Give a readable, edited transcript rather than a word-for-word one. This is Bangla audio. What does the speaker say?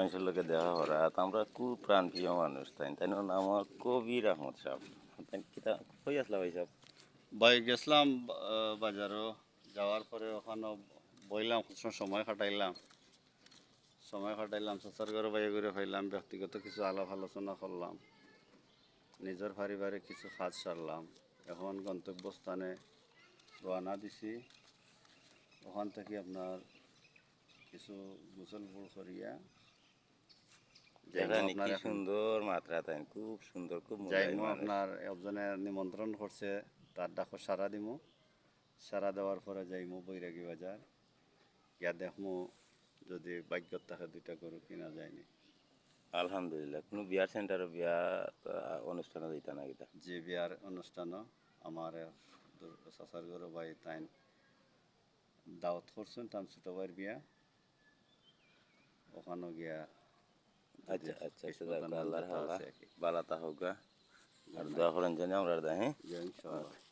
মানুষের লোকে দেখা করা তো আমরা খুব প্রাণপ্রিয় মানুষ তাই তাই নাম কবির আহমদ সাহেব তাই কিতা কই আসলা ভাই সাহেব ভাই গেছিলাম বাজারও যাওয়ার পরে ওখানে বইলাম সময় কাটাইলাম চাচার ঘরে বাইরে ঘুরে ফাইলাম ব্যক্তিগত কিছু আলাপ আলোচনা করলাম নিজের পারিবারিক কিছু কাজ সারলাম এখন গন্তব্যস্থানে রওনা দিছি ওখান থেকে আপনার কিছু গোসলপুর করিয়া যাইমু দেখেন আপনার কি এখন সুন্দর মাত্রা তাই খুব সুন্দর খুব যাইমু মূল্যায়ন মানুষ আপনার একজনে নিমন্ত্রণ করছে তার ডাকো সারা দিমু সারা দেওয়ার পরে যাইমু বৈরাগী বাজার গিয়া দেখমু যদি ভাগ্যত থাকে দুইটা গরু কিনা যায়নি আলহামদুলিল্লাহ কোনো বিয়ার সেন্টারে বিয়া অনুষ্ঠানে দিতা না কিতা যে বিয়ার অনুষ্ঠানও আমার চাচার গরু ভাই তাই দাওয়াত করছেন তার ছোটো ভাইয়ের বিয়া ওখানেও গিয়া যদি আচ্ছা আচ্ছা আচ্ছা কিসমত আল্লাহর মঞ্জুরতা হাওলা আছে আর কি বালাতা হোক আর দোয়া করেন জানি আমরা হ্যাঁ ইনশাআল্লাহ